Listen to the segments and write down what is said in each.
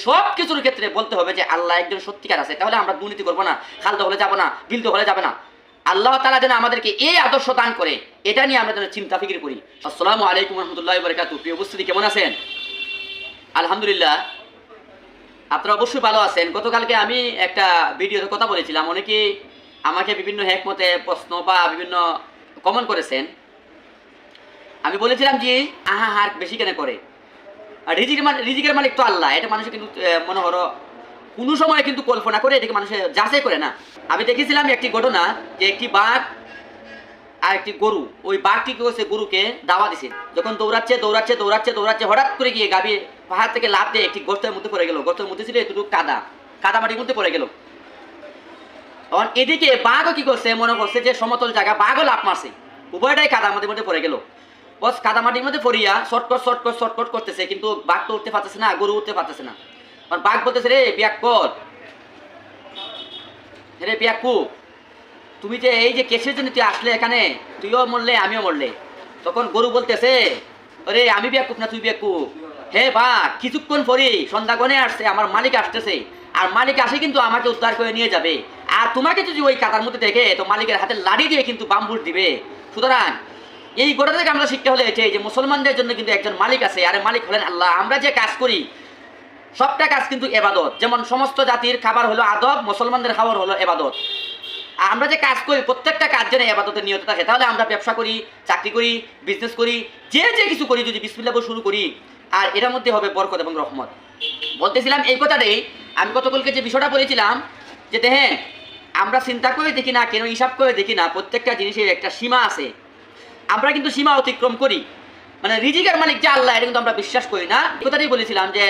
সব কিছুর ক্ষেত্রে বলতে হবে যে আল্লাহ একজন সত্যিকার আছে, তাহলে আমরা দুর্নীতি করবো না, খালতে হলে যাবো না, বিলতে হলে যাবে না। আল্লাহ তাআলা যেন আমাদেরকে এই আদর্শ দান করে, এটা নিয়ে আমরা যেন চিন্তা ফিকির করি। আসসালামু আলাইকুম রহমতুল্লাহ বারাকাতুহু। প্রিয় উপস্থিতি, কেমন আছেন? আলহামদুলিল্লাহ, আপনারা অবশ্যই ভালো আছেন। গতকালকে আমি একটা ভিডিওতে কথা বলেছিলাম, অনেকেই আমাকে বিভিন্ন হ্যাকমতে প্রশ্ন বা বিভিন্ন কমেন্ট করেছেন। আমি বলেছিলাম যে হার বেশি কেন করে, আর রিজিকের মালিক তো আল্লাহ, এটা মানুষের কিন্তু মনে হলো কোনো সময় কিন্তু কল্পনা করে এটাকে মানুষের যাচাই করে না। আমি দেখেছিলাম একটি ঘটনা, যে একটি বাঘ আর একটি গরু, ওই বাঘটি কি করছে, গরুকে দাওয়া দিছে। যখন দৌড়াচ্ছে দৌড়াচ্ছে দৌড়াচ্ছে দৌড়াচ্ছে, হঠাৎ করে গিয়ে গাভী পাহাড় থেকে লাফ দিয়ে একটি গর্তের মধ্যে পড়ে গেল। গর্তের মধ্যে ছিল এতটুকু কাদা মাটির মধ্যে পড়ে গেল। তখন এদিকে বাঘও কি করছে, মনে করছে যে সমতল জায়গা, বাঘও লাফ মারছে, উভয়টাই কাদা মাটির মধ্যে পড়ে গেল। বস কাদা মাটির মধ্যে পড়িয়া শর্টকট করতেছে, কিন্তু বাঘ তো উঠতে পারতেছে না, গরু উঠতে পারতেছে না। কারণ বাঘ বলতেছে, রে পিয়াক্কর, রে পিয়াক্কু, তুমি যে এই যে কেসের জন্য তুই আসলে এখানে, তুইও মরলে আমিও মরলে। তখন গরু বলতেছে, আরে আমি বিয়াকুব না তুই বিয়াকুব? হে বা কিছুক্ষণ পরে সন্ধ্যা গনে আসছে, আমার মালিক আসতেছে, আর মালিক আসে কিন্তু আমাকে উদ্ধার করে নিয়ে যাবে। আর তোমাকে যদি ওই কাদার মধ্যে দেখে, তো মালিকের হাতে লাড়ি দিয়ে কিন্তু বাম্বুর দিবে। সুতরাং এই গোটা থেকে আমরা শিক্ষা হলে যে মুসলমানদের জন্য কিন্তু একজন মালিক আছে, আর মালিক হলেন আল্লাহ। আমরা যে কাজ করি সবটা কাজ কিন্তু এবাদত। যেমন সমস্ত জাতির খাবার হলো আদব, মুসলমানদের খাবার হলো এবাদত। আমরা যে কাজ করি প্রত্যেকটা কাজ যেন ইবাদতের নিয়ত থাকে। তাহলে আমরা ব্যবসা করি, চাকরি করি, বিজনেস করি, যে কিছু করি, যদি বিসমিল্লাহ বলে শুরু করি, আর এটার মধ্যে হবে বরকত এবং রহমত। বলতেছিলাম এই কথাটাই, আমি গতকালকে যে বিষয়টা বলেছিলাম, যে দেখেন আমরা চিন্তা করে দেখি না কেন, হিসাব করে দেখি না, প্রত্যেকটা জিনিসের একটা সীমা আছে। আমরা কিন্তু সীমা অতিক্রম করি, মানে রিজিকের মালিক যে আল্লাহ, এটা কিন্তু আমরা বিশ্বাস করি না। এই কথাটাই বলেছিলাম যে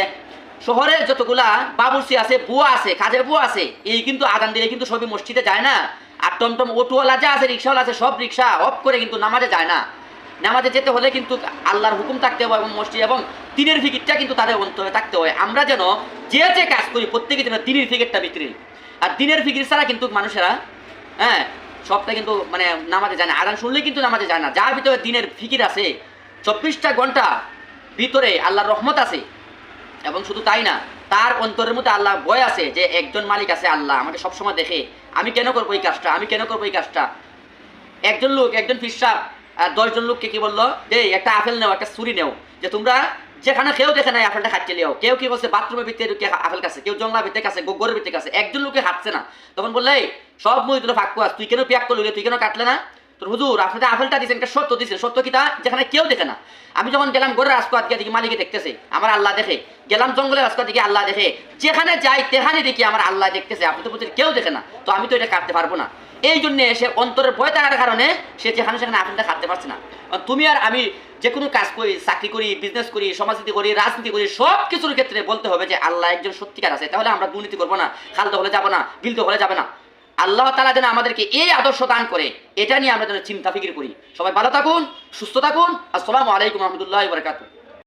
শহরের যতগুলা বাবুর্চি আছে, বুয়া আছে, কাজের বুয়া আছে, এই কিন্তু আজান দিলে কিন্তু সবই মসজিদে যায় না। আর টমটম অটোওয়ালা যা আছে, রিক্সাওয়ালা আছে, সব রিক্সা অফ করে কিন্তু নামাজে যায় না। নামাজে যেতে হলে কিন্তু আল্লাহর হুকুম থাকতে হবে, এবং মসজিদ এবং দিনের ফিকিরটা কিন্তু তাদের অন্তরে থাকতে হয়। আমরা যেন যে কাজ করি প্রত্যেকে যেন দিনের ফিকিরটা বিক্রি, আর দিনের ফিকির ছাড়া কিন্তু মানুষেরা সবটা কিন্তু মানে নামাজে যায় না। আজান শুনলে কিন্তু নামাজে যায় না। যার ভিতরে দিনের ফিকির আছে, 24টা ঘন্টা ভিতরে আল্লাহর রহমত আছে, এবং শুধু তাই না, তার অন্তরের মধ্যে আল্লাহ ভয় আছে, যে একজন মালিক আছে আল্লাহ, আমাকে সবসময় দেখে, আমি কেন করবো এই কাজটা, আমি কেন করবো এই কাজটা। একজন ফিরসাব 10জন লোককে কি বললো, যে একটা আপেল নেও, একটা ছুরি নেও, যে তোমরা যেখানে কেউ দেখে নাই আপেলটা খাচ্ছে লিও। কেউ কি বলছে বাথরুমের ভিতরে ঢুকে আপেল কাছে, কেউ জঙ্গলা ভিতরে কাছে, গোবরের ভিতরে কাছে, একজন লোকে হাঁটছে না। তখন বললে সব মুই তুলে ফাঁক আস, তুই কেন পিয়াক করলি, তুই কেন কাটলে না? তোর হুজুর আপনাদের আপেলটা দিচ্ছেন, একটা সত্য দিচ্ছেন, সত্য কিতা, যেখানে কেউ দেখে না। আমি যখন গেলাম ঘরের রাস্তা দিকে, মালিকে দেখতেছে, আমার আল্লাহ দেখে। গেলাম জঙ্গলের রাস্তা দিকে, আল্লাহ দেখে। যেখানে যাই তেখানে দেখি আমার আল্লাহ দেখতেছে, আপনি তো বলছেন কেউ দেখে না, তো আমি তো এটা কাটতে পারবো না। এই জন্য সে অন্তরের ভয় থাকার কারণে সে যেখানে সেখানে আপেলটা কাটতে পারছে না। তুমি আর আমি যে কোনো কাজ করি, চাকরি করি, বিজনেস করি, সমাজনীতি করি, রাজনীতি করি, সব কিছুর ক্ষেত্রে বলতে হবে যে আল্লাহ একজন সত্যিকার আছে, তাহলে আমরা দুর্নীতি করবো না, খালতে হলে যাবো না, বিলতে হলে যাবে না। আল্লাহ তাআলা যেন আমাদেরকে এই আদর্শ দান করে, এটা নিয়ে আমরা যেন চিন্তা ফিকির করি। সবাই ভালো থাকুন, সুস্থ থাকুন। আসসালামু আলাইকুম রহমতুল্লাহি ওয়া বারাকাতুহু।